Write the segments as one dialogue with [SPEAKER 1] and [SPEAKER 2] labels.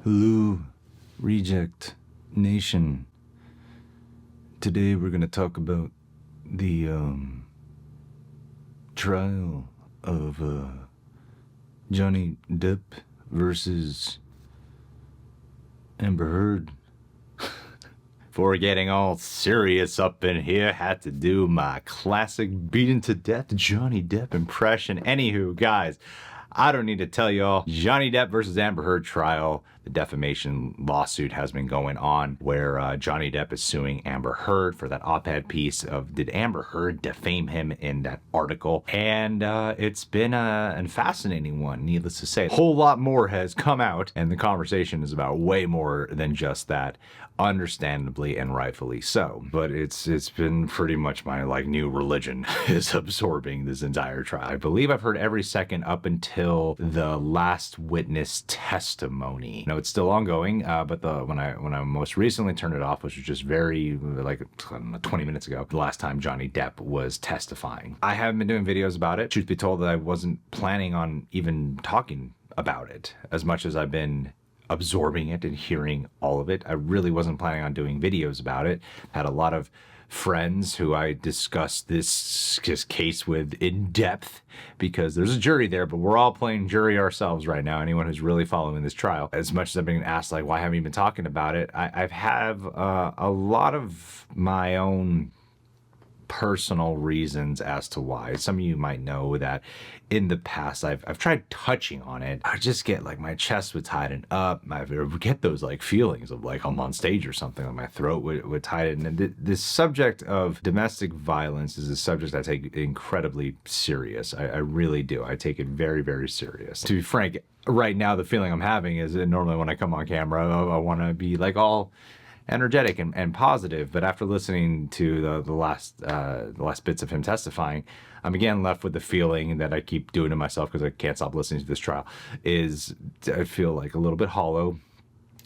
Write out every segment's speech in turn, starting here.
[SPEAKER 1] Hello, Reject Nation. Today we're gonna talk about the trial of Johnny Depp versus Amber Heard. Before getting all serious up in here, had to do my classic beaten to death Johnny Depp impression. Anywho, guys, I don't need to tell y'all, Johnny Depp versus Amber Heard trial, the defamation lawsuit has been going on where Johnny Depp is suing Amber Heard for that op-ed piece of did Amber Heard defame him in that article. And it's been a fascinating one, needless to say. A whole lot more has come out, and the conversation is about way more than just that, understandably and rightfully so. But it's been pretty much my new religion is absorbing this entire trial. I believe I've heard every second up until the last witness testimony. No, it's still ongoing, but when I most recently turned it off, which was just very 20 minutes ago, the last time Johnny Depp was testifying. I haven't been doing videos about it. Truth be told, that I wasn't planning on even talking about it as much as I've been absorbing it and hearing all of it. I really wasn't planning on doing videos about it. Had a lot of friends who I discussed this case with in depth because there's a jury there, but we're all playing jury ourselves right now. Anyone who's really following this trial. As much as I've been asked, why haven't you been talking about it? I've have a lot of my own personal reasons as to why. Some of you might know that in the past I've tried touching on it. I just get my chest would tighten up. I would get those feelings of I'm on stage or something, my throat would tighten. And this subject of domestic violence is a subject I take incredibly serious. I really do. I take it very, very serious. To be frank, right now the feeling I'm having is that normally when I come on camera, I want to be all energetic and positive, but after listening to the last bits of him testifying, I'm again left with the feeling that I keep doing to myself because I can't stop listening to this trial, is I feel a little bit hollow,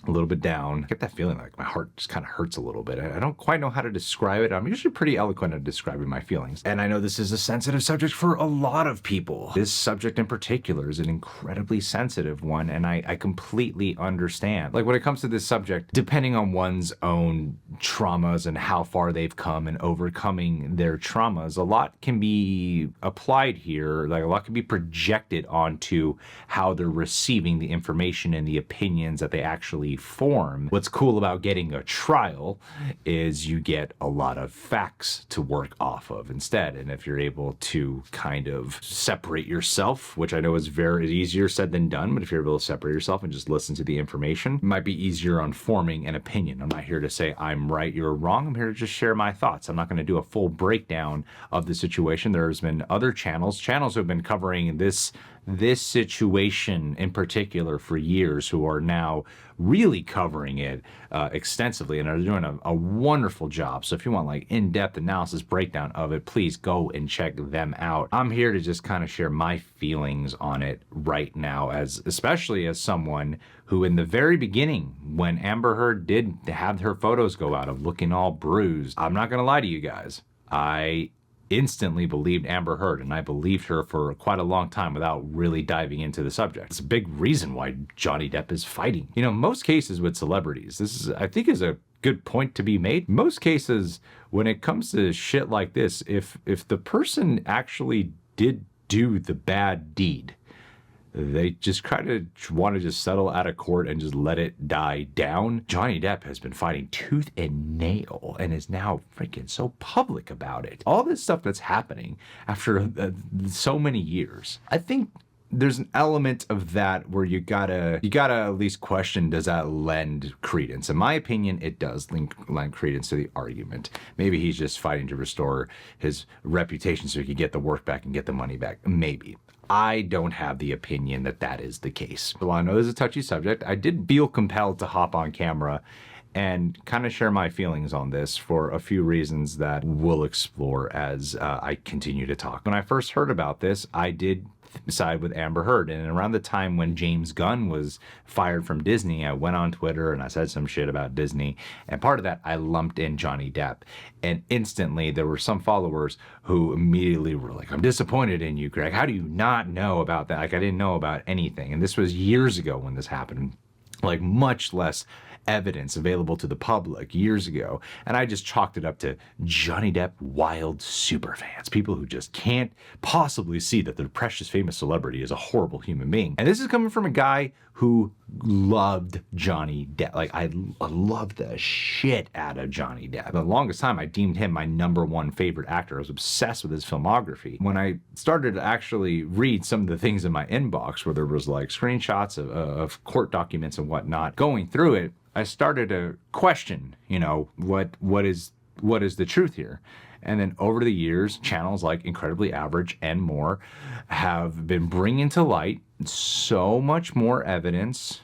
[SPEAKER 1] a little bit down. I get that feeling my heart just kind of hurts a little bit. I don't quite know how to describe it. I'm usually pretty eloquent at describing my feelings. And I know this is a sensitive subject for a lot of people. This subject in particular is an incredibly sensitive one, and I completely understand. When it comes to this subject, depending on one's own traumas and how far they've come and overcoming their traumas, a lot can be applied here. A lot can be projected onto how they're receiving the information and the opinions that they actually form. What's cool about getting a trial is you get a lot of facts to work off of instead. And if you're able to kind of separate yourself, which I know is very easier said than done, but if you're able to separate yourself and just listen to the information, it might be easier on forming an opinion. I'm not here to say I'm right, you're wrong. I'm here to just share my thoughts. I'm not going to do a full breakdown of the situation. There's been other channels who have been covering this situation in particular for years, who are now really covering it extensively and are doing a wonderful job. So if you want in-depth analysis breakdown of it, please go and check them out. I'm here to just kind of share my feelings on it right now, especially as someone who in the very beginning, when Amber Heard did have her photos go out of looking all bruised, I'm not gonna lie to you guys, I instantly believed Amber Heard, and I believed her for quite a long time without really diving into the subject. It's a big reason why Johnny Depp is fighting. Most cases with celebrities, I think is a good point to be made. Most cases, when it comes to shit like this, if the person actually did do the bad deed, they just kind of want to just settle out of court and just let it die down. Johnny Depp has been fighting tooth and nail and is now freaking so public about it. All this stuff that's happening after so many years. I think there's an element of that where you gotta at least question, does that lend credence? In my opinion, it does lend credence to the argument. Maybe he's just fighting to restore his reputation so he can get the work back and get the money back. Maybe. I don't have the opinion that is the case. Well, I know this is a touchy subject. I did feel compelled to hop on camera and kind of share my feelings on this for a few reasons that we'll explore as I continue to talk. When I first heard about this, I did side with Amber Heard. And around the time when James Gunn was fired from Disney, I went on Twitter and I said some shit about Disney. And part of that, I lumped in Johnny Depp. And instantly there were some followers who immediately were like, I'm disappointed in you, Greg. How do you not know about that? I didn't know about anything. And this was years ago when this happened. like much less evidence available to the public years ago. And I just chalked it up to Johnny Depp wild superfans, people who just can't possibly see that their precious famous celebrity is a horrible human being. And this is coming from a guy who loved Johnny Depp. Like, I loved the shit out of Johnny Depp. For the longest time, I deemed him my #1 favorite actor. I was obsessed with his filmography. When I started to actually read some of the things in my inbox, where there was like screenshots of court documents and whatnot, going through it, I started to question, you know, what is the truth here? And then over the years, channels like Incredibly Average and more have been bringing to light so much more evidence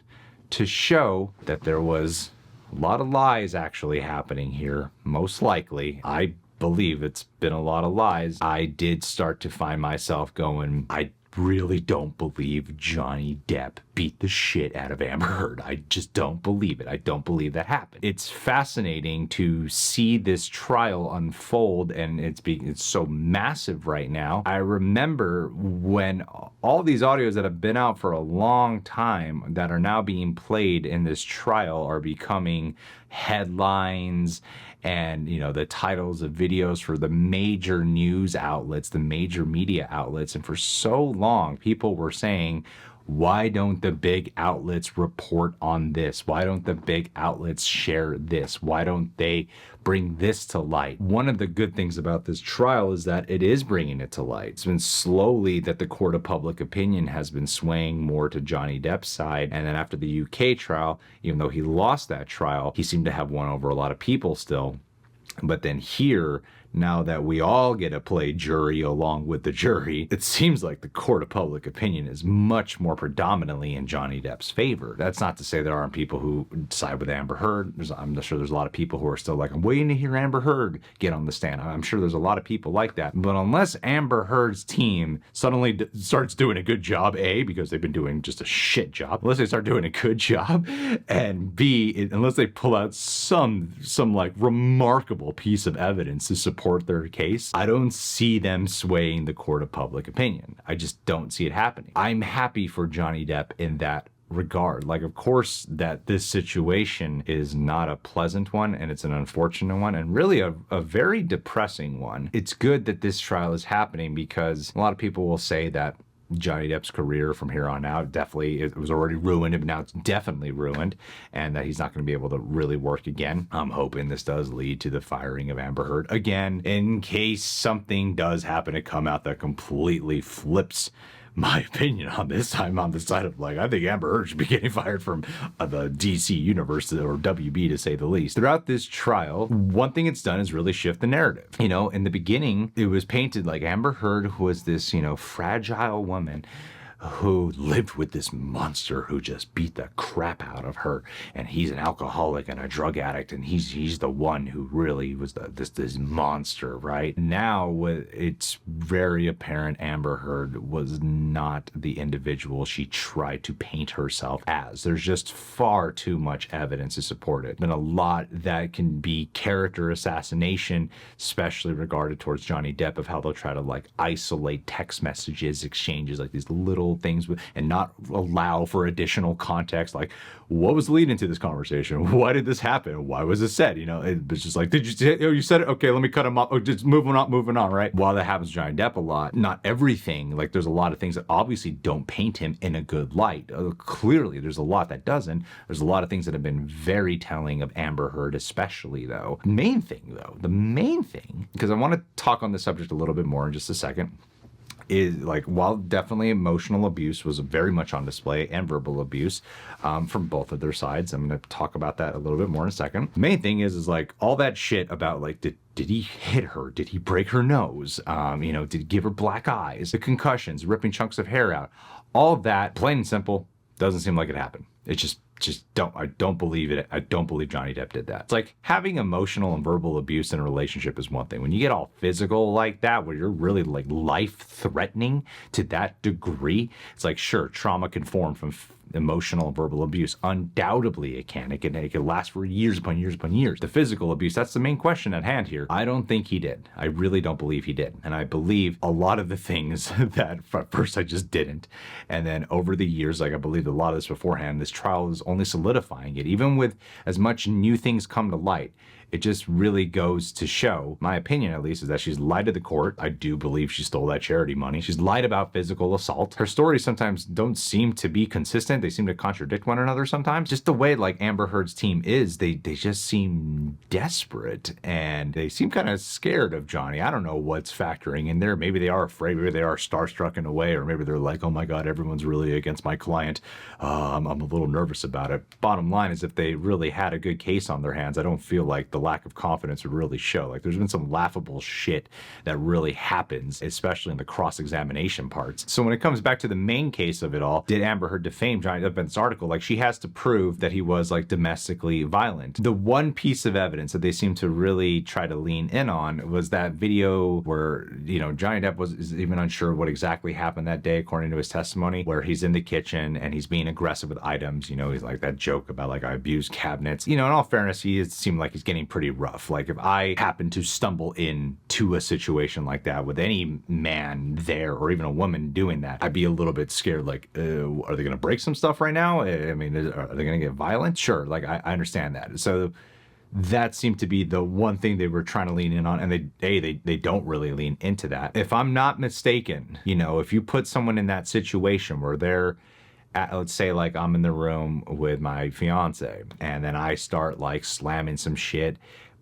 [SPEAKER 1] to show that there was a lot of lies actually happening here. Most likely, I believe it's been a lot of lies. I did start to find myself going, I really don't believe Johnny Depp beat the shit out of Amber Heard. I just don't believe it. I don't believe that happened. It's fascinating to see this trial unfold, and it's so massive right now. I remember when all these audios that have been out for a long time that are now being played in this trial are becoming headlines and, you know, the titles of videos for the major news outlets, the major media outlets. And for so long, people were saying, why don't the big outlets report on this? Why don't the big outlets share this? Why don't they bring this to light? One of the good things about this trial is that it is bringing it to light. It's been slowly that the court of public opinion has been swaying more to Johnny Depp's side. And then after the UK trial, even though he lost that trial, he seemed to have won over a lot of people still. But then here, now that we all get to play jury along with the jury, it seems like the court of public opinion is much more predominantly in Johnny Depp's favor. That's not to say there aren't people who side with Amber Heard. I'm sure there's a lot of people who are still like, I'm waiting to hear Amber Heard get on the stand. I'm sure there's a lot of people like that. But unless Amber Heard's team suddenly starts doing a good job, A, because they've been doing just a shit job, unless they start doing a good job, and B, unless they pull out some like remarkable piece of evidence to support their case, I don't see them swaying the court of public opinion. I just don't see it happening. I'm happy for Johnny Depp in that regard. Like, of course, that this situation is not a pleasant one, and it's an unfortunate one, and really a very depressing one. It's good that this trial is happening, because a lot of people will say that Johnny Depp's career from here on out, definitely, it was already ruined, but now it's definitely ruined, and that he's not going to be able to really work again. I'm hoping this does lead to the firing of Amber Heard again, in case something does happen to come out that completely flips my opinion on this. I'm on the side of, like, I think Amber Heard should be getting fired from the DC universe, or WB to say the least. Throughout this trial, one thing it's done is really shift the narrative. You know, in the beginning, it was painted like Amber Heard was this, you know, fragile woman who lived with this monster who just beat the crap out of her, and he's an alcoholic and a drug addict, and he's the one who really was this monster, right? Now it's very apparent Amber Heard was not the individual she tried to paint herself as. There's just far too much evidence to support it. Been a lot that can be character assassination, especially regarded towards Johnny Depp, of how they'll try to like isolate text messages exchanges, like these little things, and not allow for additional context, like what was leading to this conversation, why did this happen, why was it said, you know? It's just like, did you say, oh, you said it, okay, let me cut him off, oh, just moving on, right? While that happens to Johnny Depp a lot, not everything, like there's a lot of things that obviously don't paint him in a good light. Clearly there's a lot that doesn't. There's a lot of things that have been very telling of Amber Heard, especially though. The main thing, because I want to talk on this subject a little bit more in just a second, is like, while definitely emotional abuse was very much on display, and verbal abuse from both of their sides, I'm going to talk about that a little bit more in a second. The main thing is like all that shit about like, did he hit her? Did he break her nose? You know, did he give her black eyes? The concussions, ripping chunks of hair out, all of that, plain and simple, doesn't seem like it happened. It's just I don't believe it. I don't believe Johnny Depp did that. It's like having emotional and verbal abuse in a relationship is one thing. When you get all physical like that, where you're really like life threatening to that degree, it's like, sure, trauma can form from emotional and verbal abuse. Undoubtedly it can. It can last for years upon years upon years. The physical abuse, that's the main question at hand here. I don't think he did. I really don't believe he did. And I believe a lot of the things that at first I just didn't. And then over the years, like I believed a lot of this beforehand, this trial is only solidifying it. Even with as much new things come to light, it just really goes to show, my opinion at least, is that she's lied to the court. I do believe she stole that charity money. She's lied about physical assault. Her stories sometimes don't seem to be consistent. They seem to contradict one another sometimes. Just the way like Amber Heard's team is, they just seem desperate and they seem kind of scared of Johnny. I don't know what's factoring in there. Maybe they are afraid. Maybe they are starstruck in a way, or maybe they're like, oh my God, everyone's really against my client. I'm a little nervous about it. Bottom line is, if they really had a good case on their hands, I don't feel like the lack of confidence would really show. Like, there's been some laughable shit that really happens, especially in the cross-examination parts. So when it comes back to the main case of it all, did Amber Heard defame Johnny Depp in this article? Like, she has to prove that he was like domestically violent. The one piece of evidence that they seem to really try to lean in on was that video where, you know, Johnny Depp is even unsure what exactly happened that day, according to his testimony, where he's in the kitchen and he's being aggressive with items. You know, he's like that joke about like, I abuse cabinets. You know, in all fairness, it seemed like he's getting pretty rough. Like, if I happen to stumble into a situation like that with any man there, or even a woman doing that, I'd be a little bit scared. Like, are they gonna break some stuff right now? I mean, are they gonna get violent? Sure, like I understand that. So that seemed to be the one thing they were trying to lean in on, and they don't really lean into that. If I'm not mistaken, you know, if you put someone in that situation where they're let's say like I'm in the room with my fiance and then I start like slamming some shit,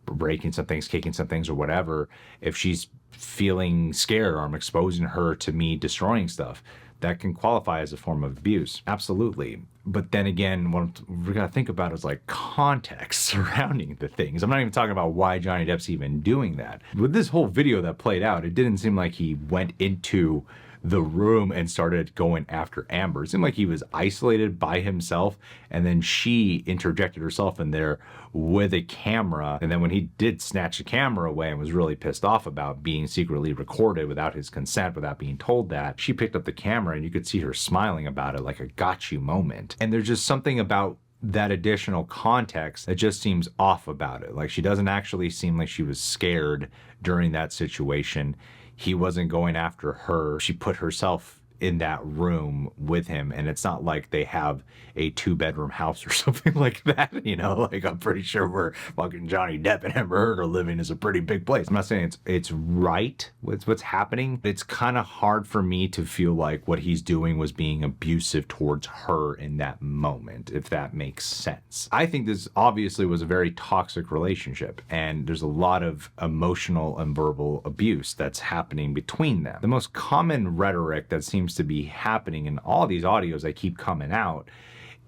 [SPEAKER 1] breaking some things, kicking some things or whatever, if she's feeling scared or I'm exposing her to me destroying stuff, that can qualify as a form of abuse. Absolutely. But then again, what we're gonna think about is like context surrounding the things. I'm not even talking about why Johnny Depp's even doing that. With this whole video that played out, it didn't seem like he went into the room and started going after Amber. It seemed like he was isolated by himself, and then she interjected herself in there with a camera. And then when he did snatch the camera away and was really pissed off about being secretly recorded without his consent, without being told that, she picked up the camera and you could see her smiling about it, like a got you moment. And there's just something about that additional context that just seems off about it. Like, she doesn't actually seem like she was scared during that situation. He wasn't going after her. She put herself in that room with him, and it's not like they have a 2-bedroom house or something like that, you know. Like, I'm pretty sure where fucking Johnny Depp and Amber Heard are living is a pretty big place. I'm not saying it's right with what's happening. It's kind of hard for me to feel like what he's doing was being abusive towards her in that moment, if that makes sense. I think this obviously was a very toxic relationship, and there's a lot of emotional and verbal abuse that's happening between them. The most common rhetoric that seems to be happening in all these audios that keep coming out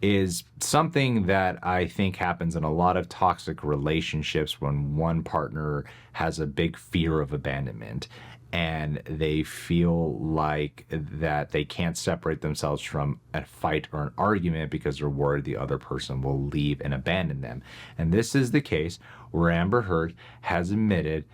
[SPEAKER 1] is something that I think happens in a lot of toxic relationships when one partner has a big fear of abandonment and they feel like that they can't separate themselves from a fight or an argument because they're worried the other person will leave and abandon them. And this is the case where Amber Heard has admitted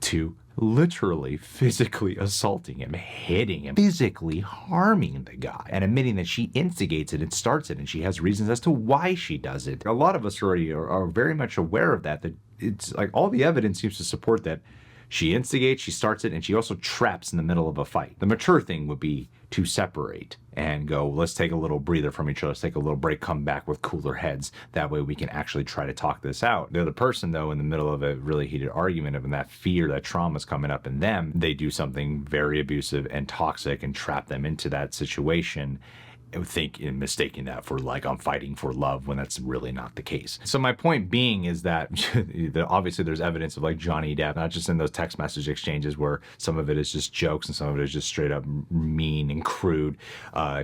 [SPEAKER 1] to literally physically assaulting him, hitting him, physically harming the guy, and admitting that she instigates it and starts it, and she has reasons as to why she does it. A lot of us already are very much aware of that it's like all the evidence seems to support that she instigates, she starts it, and she also traps in the middle of a fight. The mature thing would be to separate and go, let's take a little breather from each other, let's take a little break, come back with cooler heads. That way we can actually try to talk this out. The other person, though, in the middle of a really heated argument of that fear, that trauma is coming up in them, they do something very abusive and toxic and trap them into that situation, mistaking that for like I'm fighting for love when that's really not the case. So my point being is that obviously there's evidence of like Johnny Depp, not just in those text message exchanges where some of it is just jokes and some of it is just straight up mean and crude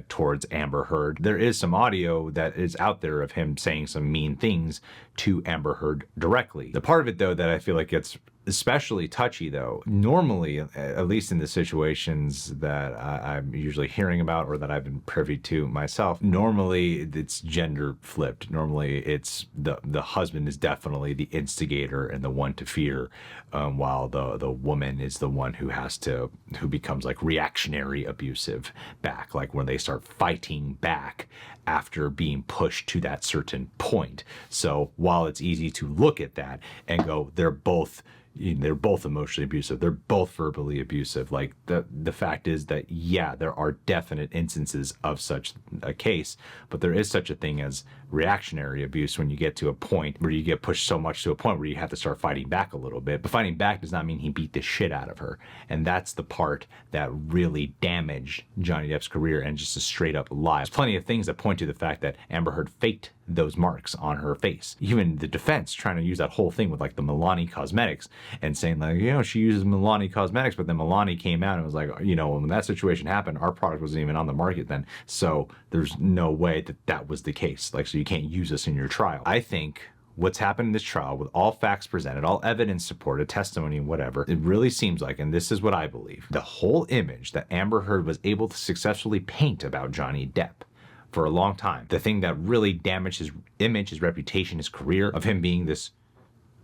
[SPEAKER 1] towards Amber Heard. There is some audio that is out there of him saying some mean things to Amber Heard directly. The part of it though that I feel like gets especially touchy, though. Normally, at least in the situations that I'm usually hearing about or that I've been privy to myself, normally it's gender flipped. Normally it's the husband is definitely the instigator and the one to fear, while the woman is the one who becomes like reactionary abusive back, like when they start fighting back after being pushed to that certain point. So while it's easy to look at that and go, they're both emotionally abusive, they're both verbally abusive, like the fact is that, yeah, there are definite instances of such a case, but there is such a thing as reactionary abuse when you get to a point where you get pushed so much to a point where you have to start fighting back a little bit. But fighting back does not mean he beat the shit out of her, and that's the part that really damaged Johnny Depp's career, and just a straight up lie. There's plenty of things that point to the fact that Amber Heard faked those marks on her face. Even the defense trying to use that whole thing with like the Milani cosmetics and saying like, she uses Milani cosmetics, but then Milani came out and was like, when that situation happened, our product wasn't even on the market then. So there's no way that was the case. Like, so you can't use this in your trial. I think what's happened in this trial, with all facts presented, all evidence supported, testimony, whatever, it really seems like, and this is what I believe, the whole image that Amber Heard was able to successfully paint about Johnny Depp for a long time, the thing that really damaged his image, his reputation, his career, of him being this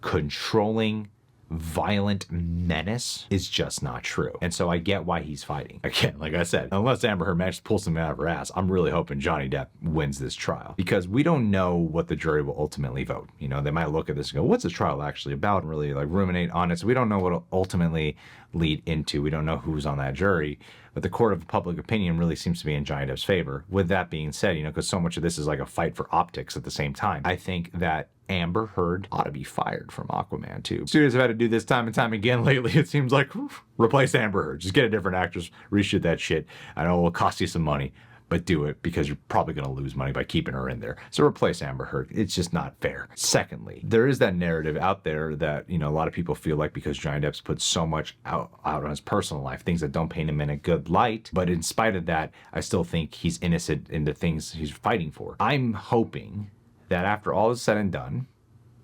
[SPEAKER 1] controlling, violent menace, is just not true. And so I get why he's fighting. Again, like I said, unless Amber Heard manages to pull something out of her ass, I'm really hoping Johnny Depp wins this trial, because we don't know what the jury will ultimately vote. They might look at this and go, what's this trial actually about, and really like ruminate on it. So we don't know what it'll ultimately lead into. We don't know who's on that jury, but the court of public opinion really seems to be in Johnny Depp's favor. With that being said, because so much of this is like a fight for optics at the same time, I think that Amber Heard ought to be fired from Aquaman 2. Studios have had to do this time and time again lately. It seems like, replace Amber Heard. Just get a different actress, reshoot that shit. I know it will cost you some money, but do it, because you're probably going to lose money by keeping her in there. So replace Amber Heard. It's just not fair. Secondly, there is that narrative out there that, a lot of people feel like because Johnny Depp's put so much out on his personal life, things that don't paint him in a good light, but in spite of that, I still think he's innocent in the things he's fighting for. I'm hoping that after all is said and done,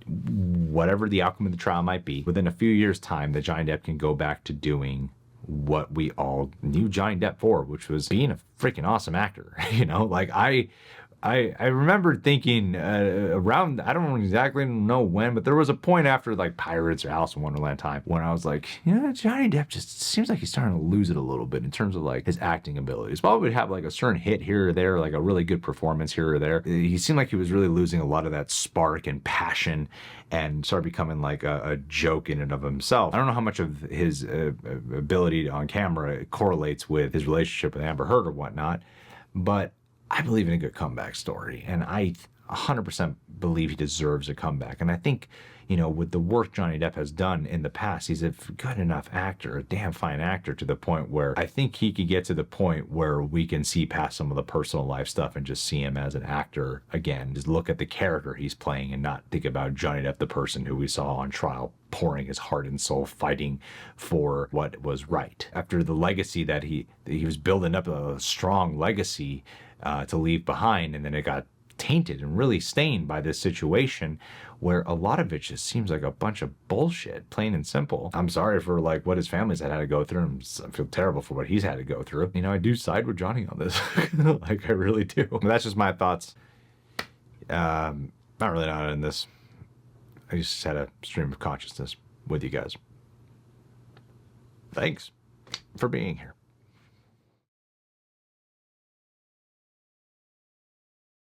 [SPEAKER 1] whatever the outcome of the trial might be, within a few years' time, that Johnny Depp can go back to doing what we all knew Johnny Depp for, which was being a freaking awesome actor. Like I remember thinking around, I don't exactly know when, but there was a point after like Pirates or Alice in Wonderland time when I was like, Johnny Depp just seems like he's starting to lose it a little bit in terms of like his acting abilities. Probably would have like a certain hit here or there, like a really good performance here or there. He seemed like he was really losing a lot of that spark and passion, and started becoming like a joke in and of himself. I don't know how much of his ability on camera correlates with his relationship with Amber Heard or whatnot, but I believe in a good comeback story, and I 100% believe he deserves a comeback. And I think, with the work Johnny Depp has done in the past, he's a good enough actor, a damn fine actor, to the point where I think he could get to the point where we can see past some of the personal life stuff and just see him as an actor again. Just look at the character he's playing and not think about Johnny Depp, the person who we saw on trial, pouring his heart and soul, fighting for what was right. After the legacy that he was building up, a strong legacy to leave behind, and then it got tainted and really stained by this situation where a lot of it just seems like a bunch of bullshit, plain and simple. I'm sorry for like what his family's had to go through, and I feel terrible for what he's had to go through. I do side with Johnny on this. Like, I really do. But that's just my thoughts. Not really not in this. I just had a stream of consciousness with you guys. Thanks for being here.